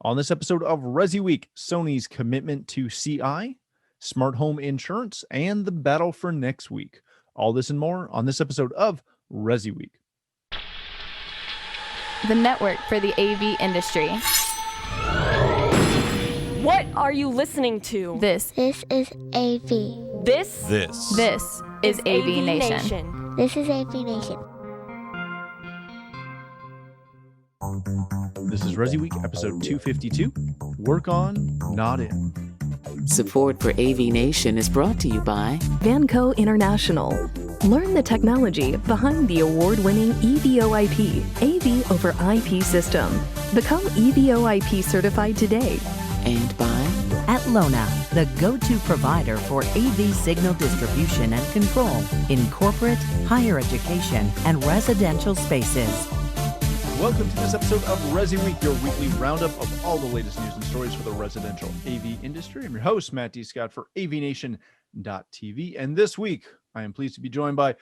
On this episode of ResiWeek, Sony's commitment to CI, smart home insurance, and the battle for next week. All this and more on this episode of ResiWeek. The network for the AV industry. What are you listening to? This is AV. This is AVNation. This is AVNation. This is ResiWeek, episode 252. Work on, not in. Support for AVNation is brought to you by Vanco International. Learn the technology behind the award-winning EVOIP, AV over IP system. Become EVOIP certified today. And by Atlona, the go-to provider for AV signal distribution and control in corporate, higher education, and residential spaces. Welcome to this episode of ResiWeek, your weekly roundup of all the latest news and stories for the residential AV industry. I'm your host, Matt D. Scott for AVNation.tv. And this week, I am pleased to be joined by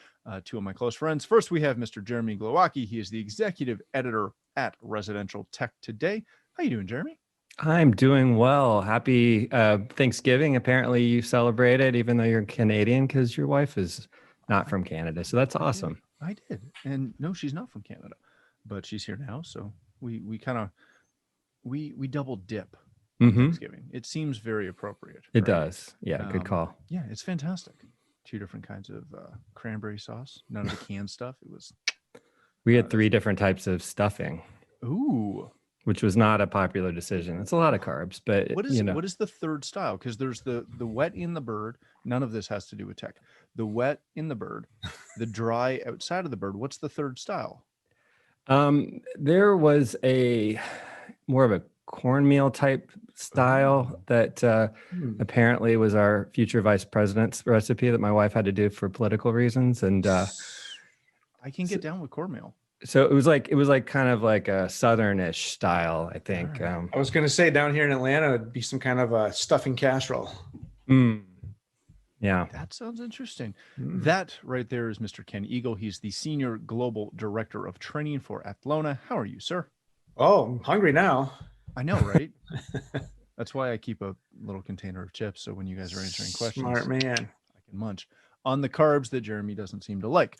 two of my close friends. First, we have Mr. Jeremy Glowacki. He is the executive editor at Residential Tech Today. How you doing, Jeremy? I'm doing well. Happy Thanksgiving. Apparently you celebrated, even though you're Canadian, because your wife is not from Canada. So that's awesome. I did. And no, she's not from Canada, but she's here now. So we double dip Thanksgiving. It seems very appropriate. It does. Yeah, good call. Yeah, it's fantastic. Two different kinds of cranberry sauce. None of the canned stuff. It was. We had three different types of stuffing. Ooh. Which was not a popular decision. It's a lot of carbs, but what is the third style? Because there's the wet in the bird. None of this has to do with tech. The wet in the bird, the dry outside of the bird. What's the third style? There was a more of a cornmeal type style that apparently was our future vice president's recipe that my wife had to do for political reasons. And I can get down with cornmeal. So it was like kind of like a southernish style, I think. I was going to say down here in Atlanta, it'd be some kind of a stuffing casserole. Yeah. That sounds interesting. That right there is Mr. Ken Eagle. He's the Senior Global Director of Training for Atlona. How are you, sir? Oh, I'm hungry now. I know, right? That's why I keep a little container of chips. So when you guys are answering questions, smart man, I can munch on the carbs that Jeremy doesn't seem to like.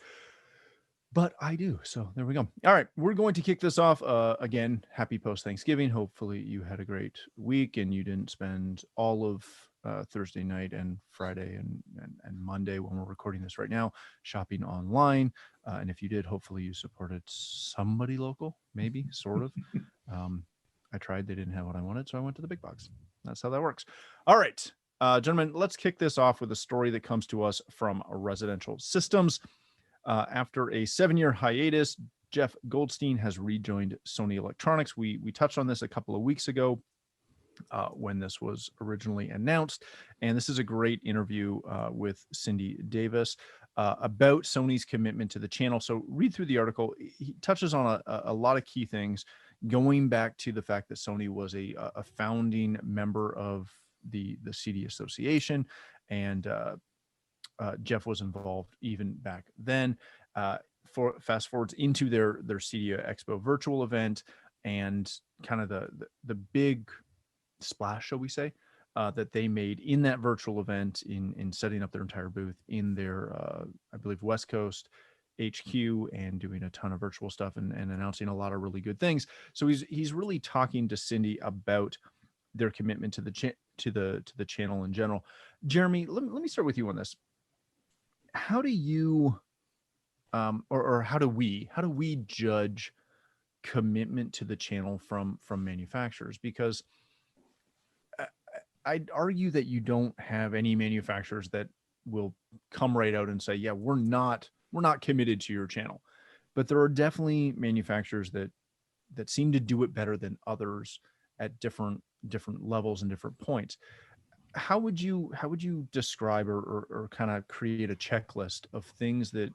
But I do. So there we go. All right. We're going to kick this off. Again, happy post-Thanksgiving. Hopefully you had a great week and you didn't spend all of Thursday night and Friday and Monday when we're recording this right now shopping online. And if you did, hopefully you supported somebody local, maybe, sort of. I tried. They didn't have what I wanted, so I went to the big box. That's how that works. All right. Gentlemen, let's kick this off with a story that comes to us from Residential Systems. After a 7-year hiatus, Jeff Goldstein has rejoined Sony Electronics. We touched on this a couple of weeks ago when this was originally announced. And this is a great interview with Cindy Davis about Sony's commitment to the channel. So read through the article. He touches on a lot of key things, going back to the fact that Sony was a founding member of the CD Association, and Jeff was involved even back then. For fast forwards into their CEDIA Expo virtual event, and kind of the big splash, shall we say, that they made in that virtual event in setting up their entire booth in their I believe West Coast HQ, and doing a ton of virtual stuff and announcing a lot of really good things. So he's really talking to Cindy about their commitment to the channel in general. Jeremy, let me start with you on this. How do you, or how do we judge commitment to the channel from manufacturers? Because I'd argue that you don't have any manufacturers that will come right out and say, yeah, we're not committed to your channel. But there are definitely manufacturers that seem to do it better than others at different levels and different points. How would you describe or kind of create a checklist of things that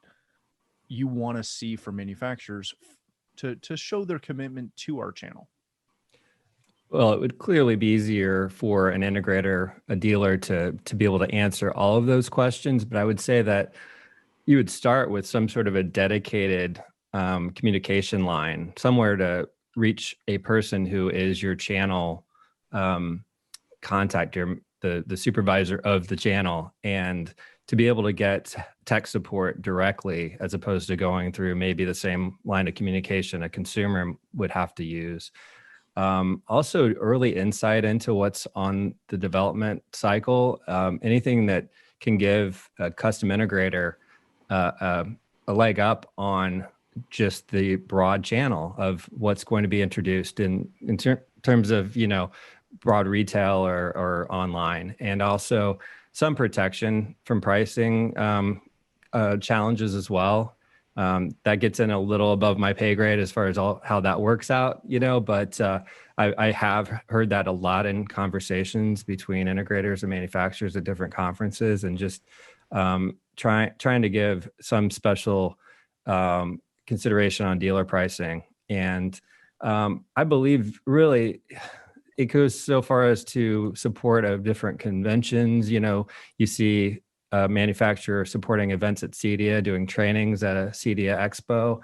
you want to see from manufacturers to show their commitment to our channel? Well, it would clearly be easier for an integrator, a dealer to be able to answer all of those questions. But I would say that you would start with some sort of a dedicated communication line, somewhere to reach a person who is your channel contact, the supervisor of the channel, and to be able to get tech support directly as opposed to going through maybe the same line of communication a consumer would have to use. Also, early insight into what's on the development cycle, anything that can give a custom integrator a leg up on just the broad channel of what's going to be introduced in terms of, broad retail or online, and also some protection from pricing challenges as well. That gets in a little above my pay grade as far as how that works out, but I have heard that a lot in conversations between integrators and manufacturers at different conferences, and just trying to give some special consideration on dealer pricing. And I believe really it goes so far as to support of different conventions. You see a manufacturer supporting events at CEDIA, doing trainings at a CEDIA Expo,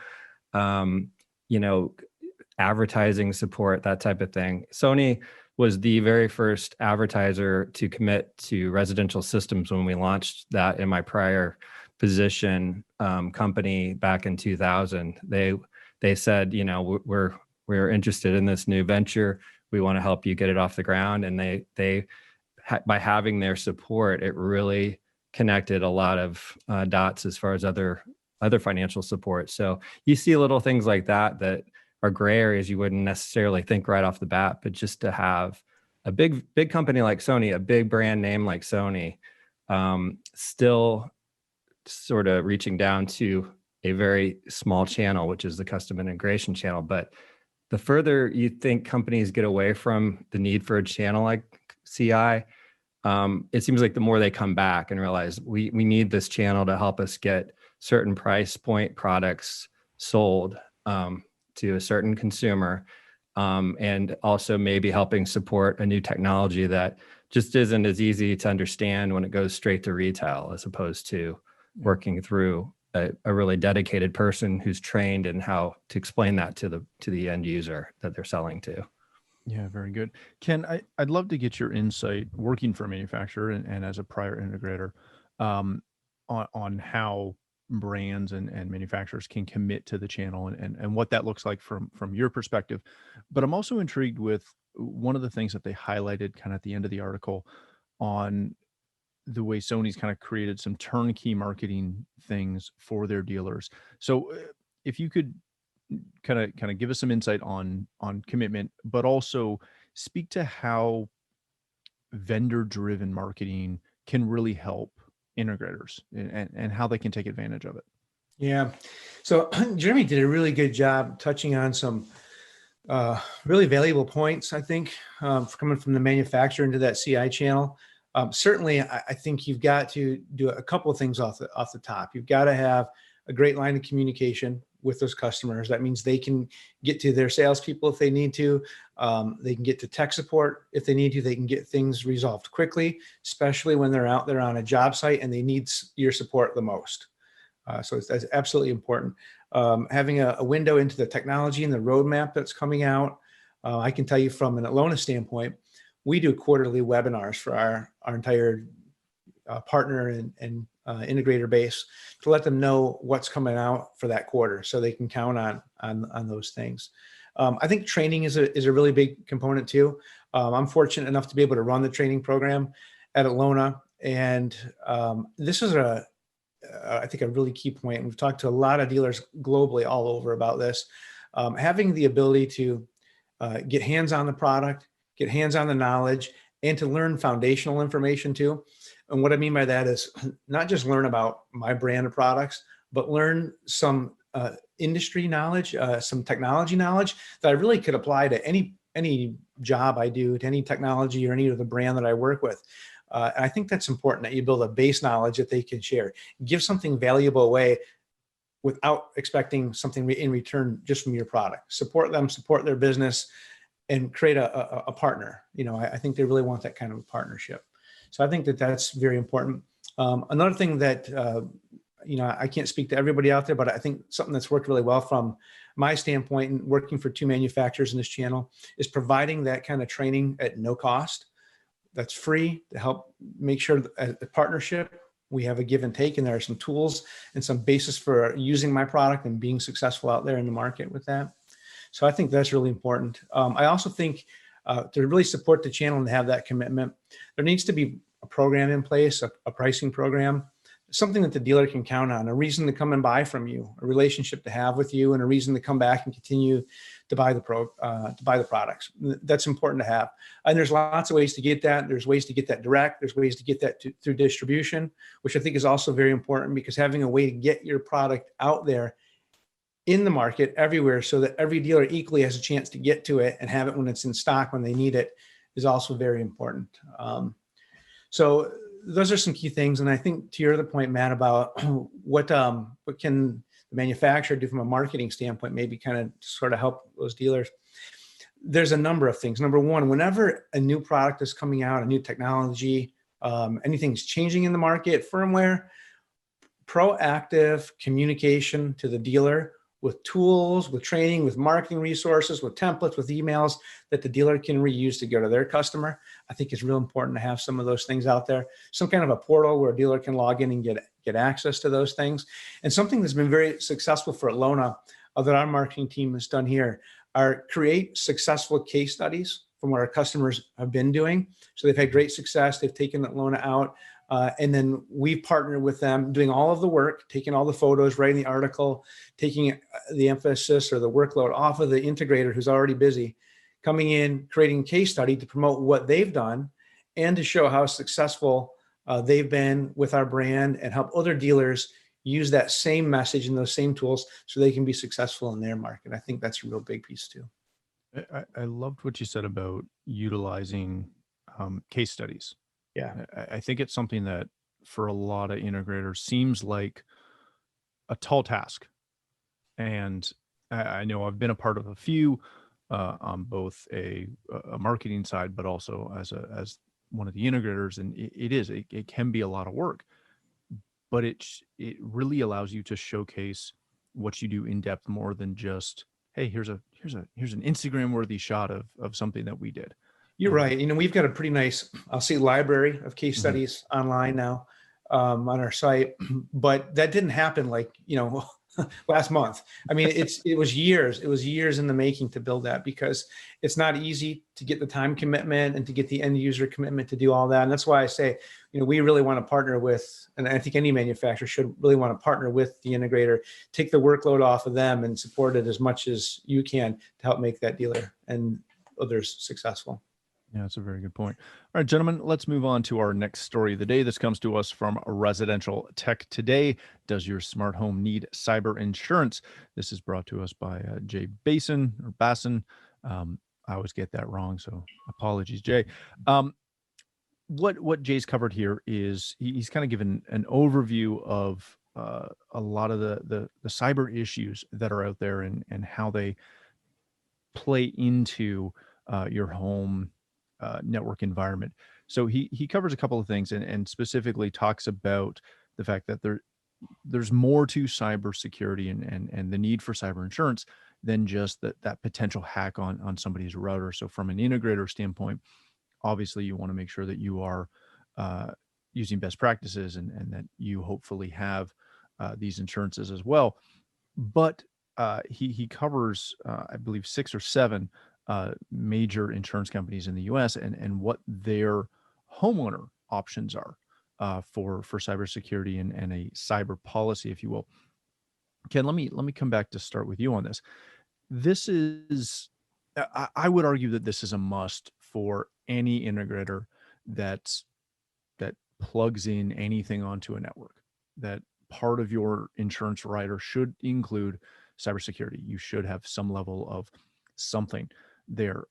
advertising support, that type of thing. Sony was the very first advertiser to commit to residential systems when we launched that in my prior position company back in 2000. They said, we're interested in this new venture. We want to help you get it off the ground. And they by having their support, it really connected a lot of dots as far as other financial support. So you see little things like that are gray areas you wouldn't necessarily think right off the bat, but just to have a big company like Sony, a big brand name like Sony, still sort of reaching down to a very small channel, which is the custom integration channel. But the further you think companies get away from the need for a channel like CI, it seems like the more they come back and realize we need this channel to help us get certain price point products sold to a certain consumer, and also maybe helping support a new technology that just isn't as easy to understand when it goes straight to retail, as opposed to working through a really dedicated person who's trained in how to explain that to the end user that they're selling to. Yeah, very good. Ken, I'd love to get your insight working for a manufacturer and as a prior integrator on how brands and manufacturers can commit to the channel and what that looks like from your perspective. But I'm also intrigued with one of the things that they highlighted kind of at the end of the article on the way Sony's kind of created some turnkey marketing things for their dealers. So if you could kind of give us some insight on commitment, but also speak to how vendor-driven marketing can really help integrators and how they can take advantage of it. Yeah. So Jeremy did a really good job touching on some really valuable points, I think, coming from the manufacturer into that CI channel. Certainly, I think you've got to do a couple of things off the top. You've got to have a great line of communication with those customers. That means they can get to their salespeople if they need to. They can get to tech support if they need to. They can get things resolved quickly, especially when they're out there on a job site and they need your support the most. So that's absolutely important. Having a window into the technology and the roadmap that's coming out. I can tell you from an Alona standpoint, we do quarterly webinars for our entire partner and integrator base to let them know what's coming out for that quarter, so they can count on those things. I think training is a really big component too. I'm fortunate enough to be able to run the training program at Alona, and this is I think a really key point. We've talked to a lot of dealers globally all over about this. Having the ability to get hands on the product, get hands on the knowledge, and to learn foundational information too. And what I mean by that is not just learn about my brand of products, but learn some industry knowledge, some technology knowledge that I really could apply to any job I do, to any technology or any of the brand that I work with. And I think that's important, that you build a base knowledge that they can share. Give something valuable away without expecting something in return just from your product. Support them, support their business, and create a partner. I think they really want that kind of a partnership. So I think that's very important. Another thing that, I can't speak to everybody out there, but I think something that's worked really well from my standpoint in working for two manufacturers in this channel is providing that kind of training at no cost. That's free to help make sure that the partnership, we have a give and take, and there are some tools and some basis for using my product and being successful out there in the market with that. So I think that's really important. I also think to really support the channel and have that commitment, there needs to be a program in place, a pricing program, something that the dealer can count on, a reason to come and buy from you, a relationship to have with you, and a reason to come back and continue to buy the products. That's important to have. And there's lots of ways to get that. There's ways to get that direct. There's ways to get that through distribution, which I think is also very important, because having a way to get your product out there in the market everywhere so that every dealer equally has a chance to get to it and have it when it's in stock when they need it is also very important. So those are some key things. And I think to your other point, Matt, about what can the manufacturer do from a marketing standpoint, maybe kind of sort of help those dealers. There's a number of things. Number one, whenever a new product is coming out, a new technology, anything's changing in the market, firmware, proactive communication to the dealer with tools, with training, with marketing resources, with templates, with emails that the dealer can reuse to go to their customer. I think it's real important to have some of those things out there. Some kind of a portal where a dealer can log in and get access to those things. And something that's been very successful for Alona that our marketing team has done here are create successful case studies from what our customers have been doing. So they've had great success. They've taken Alona out. And then we partner with them doing all of the work, taking all the photos, writing the article, taking the emphasis or the workload off of the integrator who's already busy, coming in, creating a case study to promote what they've done and to show how successful they've been with our brand and help other dealers use that same message and those same tools so they can be successful in their market. I think that's a real big piece too. I loved what you said about utilizing case studies. Yeah. I think it's something that for a lot of integrators seems like a tall task. And I know I've been a part of a few on both a marketing side, but also as one of the integrators. And it can be a lot of work, but it really allows you to showcase what you do in depth more than just, hey, here's an Instagram worthy shot of something that we did. You're right. You know, we've got a pretty nice, I'll say, library of case studies online now on our site, but that didn't happen like, last month. I mean, it was years in the making to build that, because it's not easy to get the time commitment and to get the end user commitment to do all that. And that's why I say, we really want to partner with, and I think any manufacturer should really want to partner with the integrator, take the workload off of them and support it as much as you can to help make that dealer and others successful. Yeah, that's a very good point. All right, gentlemen, let's move on to our next story of the day. This comes to us from Residential Tech Today. Does your smart home need cyber insurance? This is brought to us by Jay Basson or Basson. I always get that wrong, so apologies, Jay. What Jay's covered here is he's kind of given an overview of a lot of the cyber issues that are out there and how they play into your home network environment. So he covers a couple of things and specifically talks about the fact that there's more to cybersecurity and the need for cyber insurance than just that potential hack on somebody's router. So from an integrator standpoint, obviously you want to make sure that you are using best practices and that you hopefully have these insurances as well. But he covers, I believe, 6 or 7 major insurance companies in the U.S. and what their homeowner options are for cybersecurity and a cyber policy, if you will. Ken, let me come back to start with you on this. This is, I would argue that this is a must for any integrator that plugs in anything onto a network. That part of your insurance rider should include cybersecurity. You should have some level of something there.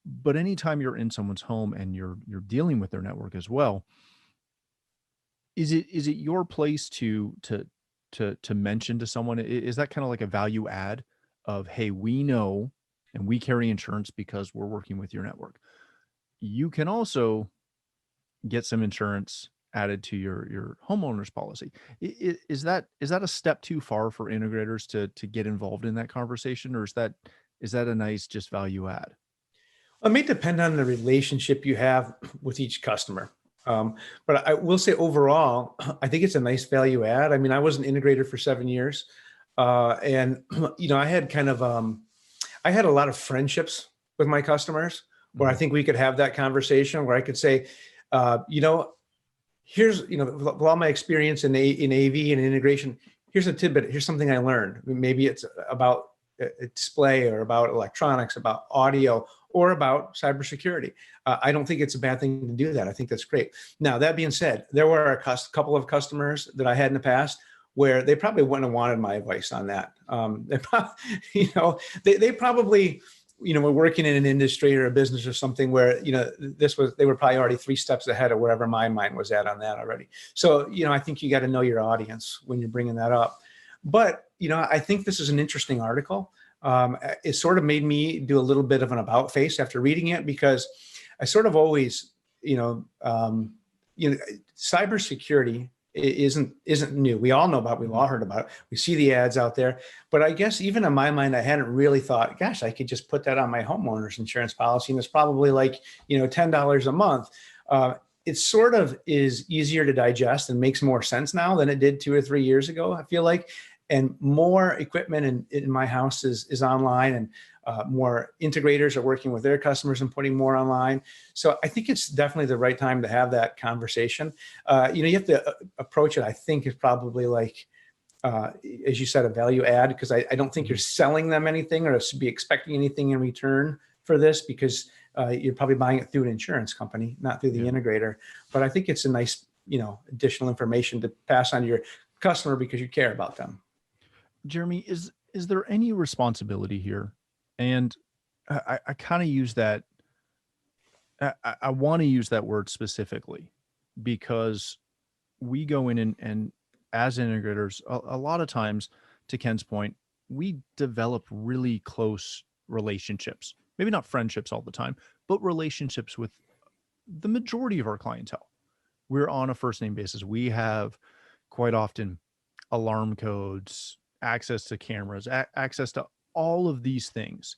But anytime you're in someone's home and you're dealing with their network as well, is it your place to mention to someone? Is that kind of like a value add of, hey, we know and we carry insurance because we're working with your network. You can also get some insurance added to your homeowner's policy. Is that a step too far for integrators to get involved in that conversation, or is that a nice just value add? It may depend on the relationship you have with each customer. But I will say overall, I think it's a nice value add. I mean, I was an integrator for 7 years. And, I had I had a lot of friendships with my customers where I think we could have that conversation where I could say, here's, with all my experience in AV and integration, here's a tidbit. Here's something I learned. Maybe it's about a display or about electronics, about audio, or about cybersecurity. I don't think it's a bad thing to do that. I think that's great. Now, that being said, there were a couple of customers that I had in the past where they probably wouldn't have wanted my advice on that. They probably, were working in an industry or a business or something where, they were probably already 3 steps ahead of wherever my mind was at on that already. So, I think you got to know your audience when you're bringing that up. But, I think this is an interesting article. It sort of made me do a little bit of an about face after reading it, because I sort of always, cybersecurity isn't new. We all know about it. We've all heard about it. We see the ads out there. But I guess even in my mind, I hadn't really thought, gosh, I could just put that on my homeowner's insurance policy, and it's probably like, $10 a month. It sort of is easier to digest and makes more sense now than it did 2 or 3 years ago, I feel like. And more equipment in my house is online, and more integrators are working with their customers and putting more online. So I think it's definitely the right time to have that conversation. You have to approach it, I think, is probably like, as you said, a value add, because I don't think you're selling them anything or be expecting anything in return for this, because you're probably buying it through an insurance company, not through the integrator. But I think it's a nice, additional information to pass on to your customer because you care about them. Jeremy, is there any responsibility here? And I kind of use that. I want to use that word specifically because we go in and as integrators, a lot of times, to Ken's point, we develop really close relationships. Maybe not friendships all the time, but relationships with the majority of our clientele. We're on a first name basis. We have quite often alarm codes, access to cameras, access to all of these things.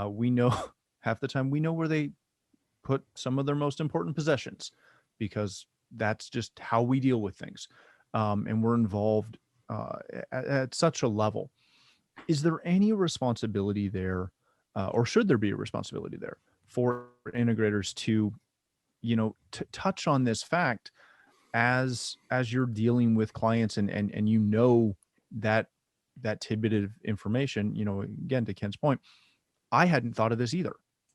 We know half the time we know where they put some of their most important possessions, because that's just how we deal with things. And we're involved at such a level. Is there any responsibility there, or should there be a responsibility there for integrators to, to touch on this fact as you're dealing with clients and that tidbit of information? Again, to Ken's point, I hadn't thought of this either.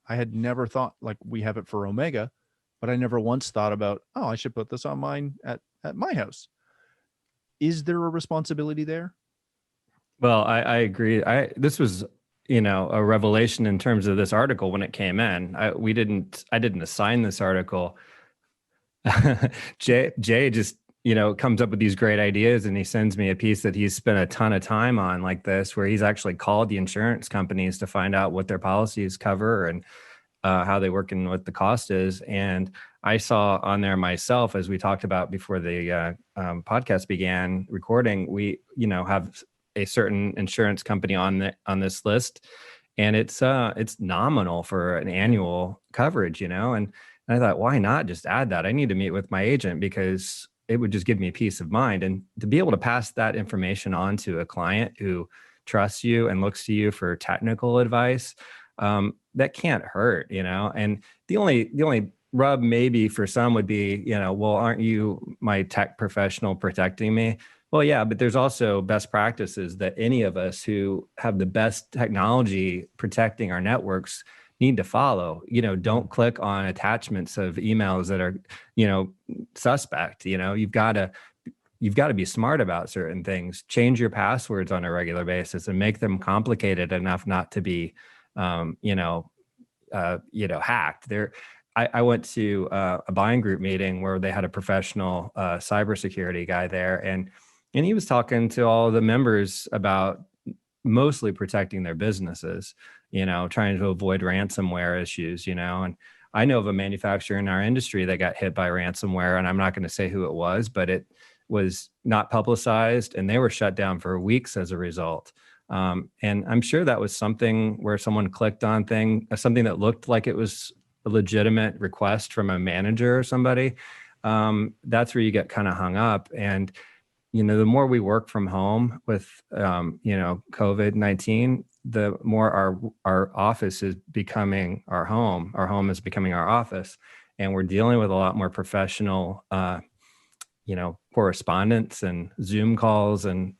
I had never thought, like, we have it for Omega, but I never once thought about, oh, I should put this on mine at my house. Is there a responsibility there? Well, I agree. This was, a revelation in terms of this article when it came in. I didn't assign this article. Jay just, comes up with these great ideas, and he sends me a piece that he's spent a ton of time on like this, where he's actually called the insurance companies to find out what their policies cover and how they work and what the cost is. And I saw on there myself, as we talked about before the podcast began recording, we, have a certain insurance company on this list, and it's nominal for an annual coverage, and I thought, why not just add that? I need to meet with my agent because it would just give me peace of mind. And to be able to pass that information on to a client who trusts you and looks to you for technical advice, that can't hurt, And the only rub maybe for some would be, well, aren't you my tech professional protecting me? Well, yeah, but there's also best practices that any of us who have the best technology protecting our networks need to follow. Don't click on attachments of emails that are, suspect. You've got to be smart about certain things. Change your passwords on a regular basis and make them complicated enough not to be, hacked. I went to a buying group meeting where they had a professional cybersecurity guy there, and he was talking to all the members about mostly protecting their businesses, trying to avoid ransomware issues, and I know of a manufacturer in our industry that got hit by ransomware, and I'm not going to say who it was, but it was not publicized, and they were shut down for weeks as a result. And I'm sure that was something where someone clicked on something that looked like it was a legitimate request from a manager or somebody. That's where you get kind of hung up. And, the more we work from home with, COVID-19, the more our office is becoming our home. Our home is becoming our office. And we're dealing with a lot more professional, correspondence and Zoom calls and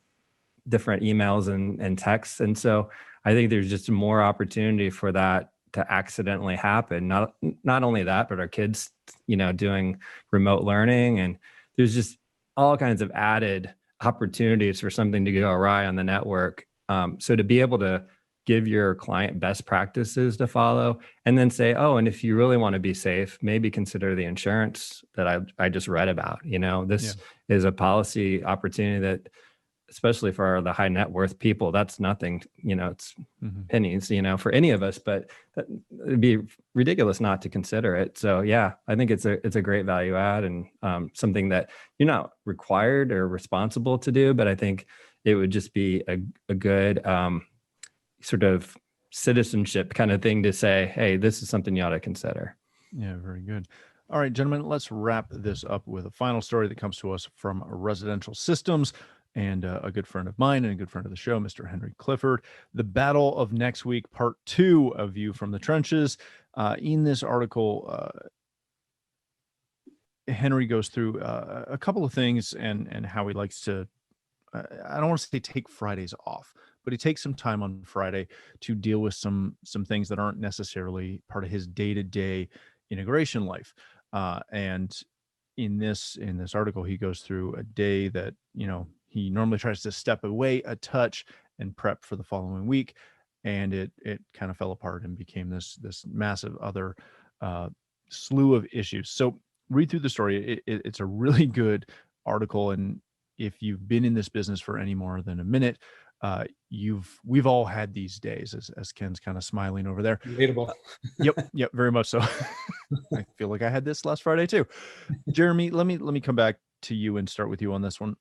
different emails and texts. And so I think there's just more opportunity for that to accidentally happen. Not only that, but our kids, doing remote learning, and there's just all kinds of added opportunities for something to go awry on the network. So to be able to give your client best practices to follow, and then say, oh, and if you really want to be safe, maybe consider the insurance that I just read about. This is a policy opportunity that, especially for the high net worth people, that's nothing, it's pennies, for any of us, but it'd be ridiculous not to consider it. So yeah, I think it's a great value add, and something that you're not required or responsible to do, but I think it would just be a good sort of citizenship kind of thing to say, hey, this is something you ought to consider. Yeah, very good. All right, gentlemen, let's wrap this up with a final story that comes to us from Residential Systems and a good friend of mine and a good friend of the show, Mr. Henry Clifford. The Battle of Next Week, Part 2 of View from the Trenches. In this article, Henry goes through a couple of things and how he likes to, I don't want to say take Fridays off, but he takes some time on Friday to deal with some things that aren't necessarily part of his day-to-day integration life. And in this article, he goes through a day that, he normally tries to step away a touch and prep for the following week. And it kind of fell apart and became this massive other slew of issues. So read through the story. It's a really good article. And if you've been in this business for any more than a minute, we've all had these days, as Ken's kind of smiling over there. Relatable. Yep, very much so. I feel like I had this last Friday too. Jeremy, let me come back to you and start with you on this one.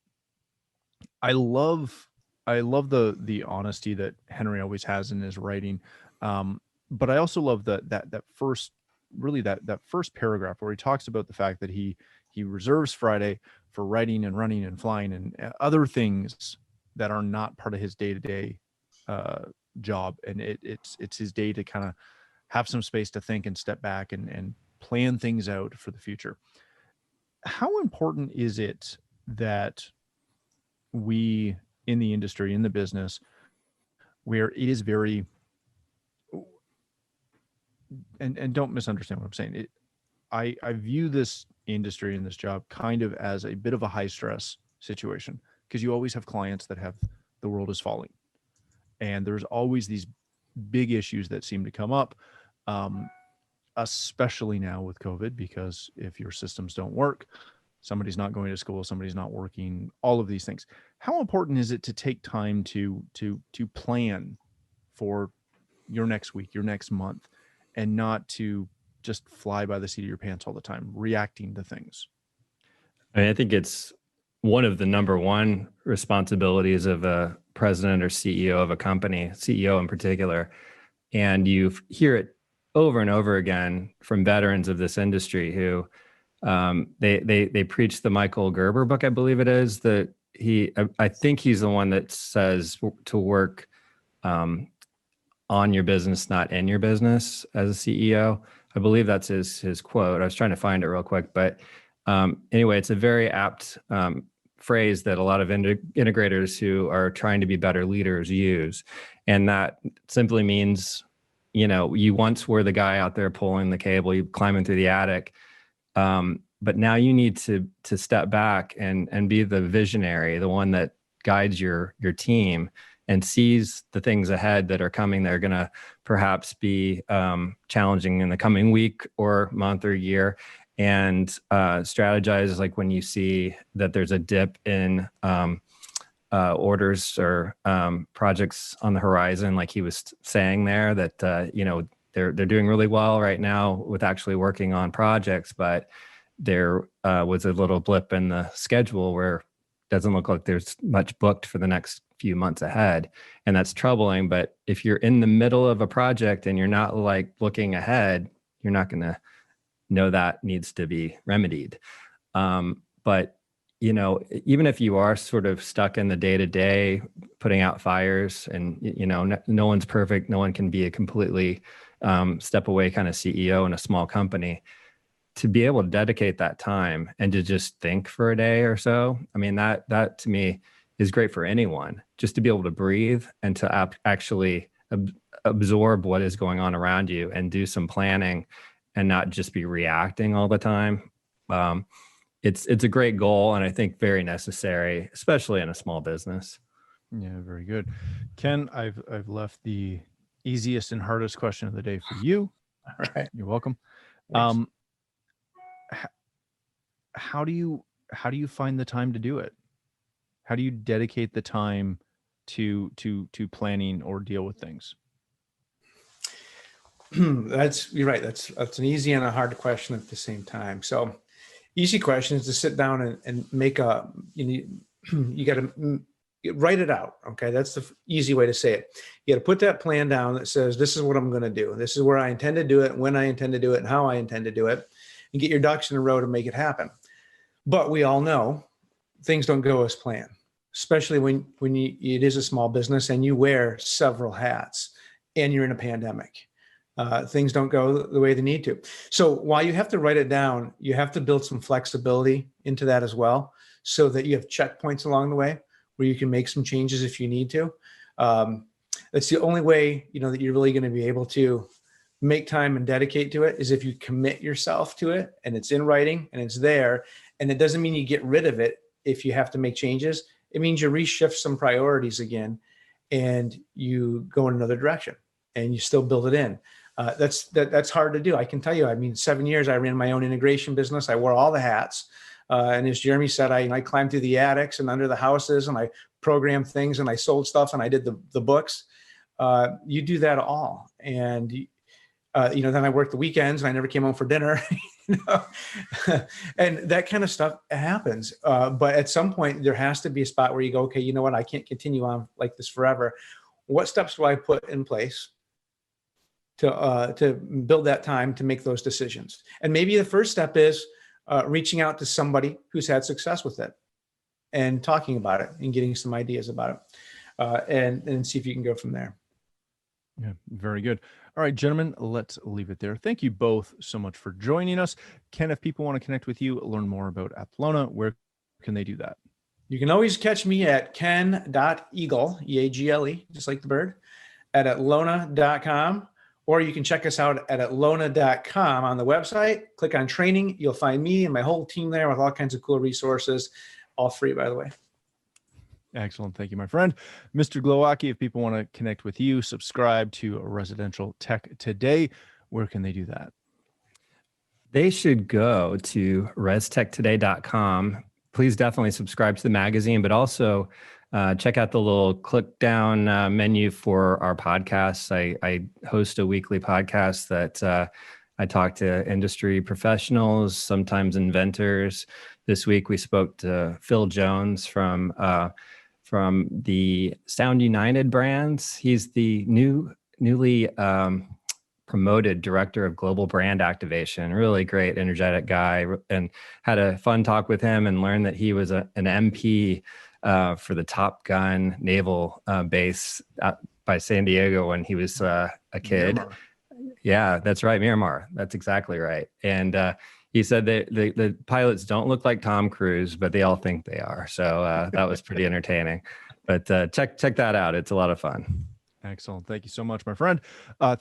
I love the honesty that Henry always has in his writing, but I also love that first paragraph where he talks about the fact that he reserves Friday for writing and running and flying and other things that are not part of his day-to-day job, and it's his day to kind of have some space to think and step back and plan things out for the future. How important is it that we in the industry, in the business, where it is very, and don't misunderstand what I'm saying, I view this industry and this job kind of as a bit of a high stress situation, because you always have clients that have the world is falling, and there's always these big issues that seem to come up, especially now with COVID, because if your systems don't work, somebody's not going to school, somebody's not working, all of these things. How important is it to take time to plan for your next week, your next month, and not to just fly by the seat of your pants all the time, reacting to things? I think it's one of the number one responsibilities of a president or CEO of a company, CEO in particular. And you hear it over and over again from veterans of this industry who they preach the Michael Gerber book, I believe it is, that I think he's the one that says to work on your business, not in your business, as a CEO. I believe that's his quote. I was trying to find it real quick, but anyway, it's a very apt phrase that a lot of integrators who are trying to be better leaders use. And that simply means, you once were the guy out there pulling the cable, you climbing through the attic. But now you need to step back and be the visionary, the one that guides your team and sees the things ahead that are coming that are going to perhaps be challenging in the coming week or month or year, and strategize, like when you see that there's a dip in orders or projects on the horizon, like he was saying there, that they're doing really well right now with actually working on projects, but there was a little blip in the schedule where it doesn't look like there's much booked for the next few months ahead. And that's troubling. But if you're in the middle of a project and you're not like looking ahead, you're not going to know that needs to be remedied. But you know, even if you are sort of stuck in the day-to-day, putting out fires, and you know, no one's perfect, no one can be a completely step away kind of CEO in a small company. To be able to dedicate that time and to just think for a day or so, I mean, that to me is great for anyone. Just to be able to breathe and to actually absorb what is going on around you and do some planning, and not just be reacting all the time. It's a great goal, and I think very necessary, especially in a small business. Yeah, very good. Ken, I've left the easiest and hardest question of the day for you. All right. You're welcome. How do you find the time to do it? How do you dedicate the time to planning or deal with things? You're right. That's an easy and a hard question at the same time. So easy question is to sit down and make you got to write it out. Okay. That's the easy way to say it. You got to put that plan down that says, this is what I'm going to do. This is where I intend to do it, when I intend to do it, and how I intend to do it, and get your ducks in a row to make it happen. But we all know things don't go as planned, especially when it is a small business and you wear several hats and you're in a pandemic. Things don't go the way they need to. So while you have to write it down, you have to build some flexibility into that as well, so that you have checkpoints along the way where you can make some changes if you need to. That's the only way, that you're really going to be able to make time and dedicate to it, is if you commit yourself to it and it's in writing and it's there. And it doesn't mean you get rid of it if you have to make changes. It means you reshift some priorities again and you go in another direction and you still build it in. That's hard to do. I can tell you, 7 years I ran my own integration business. I wore all the hats. And as Jeremy said, I climbed through the attics and under the houses, and I programmed things, and I sold stuff, and I did the books. You do that all. And, then I worked the weekends and I never came home for dinner, and that kind of stuff happens. But at some point there has to be a spot where you go, okay, you know what? I can't continue on like this forever. What steps do I put in place to build that time to make those decisions? And maybe the first step is reaching out to somebody who's had success with it and talking about it and getting some ideas about it, and see if you can go from there. Yeah, very good. All right, gentlemen, let's leave it there. Thank you both so much for joining us. Ken, if people want to connect with you, learn more about Athlona, where can they do that? You can always catch me at ken.eagle, E-A-G-L-E, just like the bird, at atlona.com. Or you can check us out at atlona.com on the website. Click on training. You'll find me and my whole team there with all kinds of cool resources, all free, by the way. Excellent. Thank you, my friend. Mr. Glowacki, if people want to connect with you, subscribe to Residential Tech Today, where can they do that? They should go to restechtoday.com. Please definitely subscribe to the magazine, but also check out the little click down menu for our podcasts. I host a weekly podcast that I talk to industry professionals, sometimes inventors. This week we spoke to Phil Jones from the Sound United brands. He's the newly promoted director of global brand activation. Really great, energetic guy, and had a fun talk with him and learned that he was an MP for the Top Gun naval base by San Diego when he was a kid. Miramar. Yeah, that's right. Miramar. That's exactly right. And he said that the pilots don't look like Tom Cruise, but they all think they are. So that was pretty entertaining. But check that out. It's a lot of fun. Excellent. Thank you so much, my friend.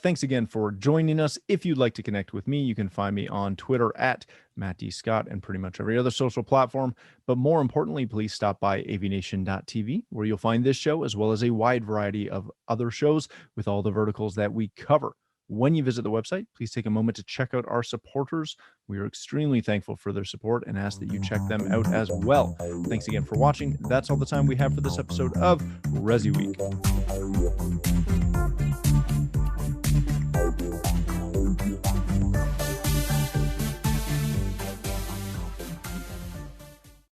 Thanks again for joining us. If you'd like to connect with me, you can find me on Twitter at Matt D. Scott and pretty much every other social platform. But more importantly, please stop by AVNation.tv, where you'll find this show as well as a wide variety of other shows with all the verticals that we cover. When you visit the website, please take a moment to check out our supporters. We are extremely thankful for their support and ask that you check them out as well. Thanks again for watching. That's all the time we have for this episode of ResiWeek.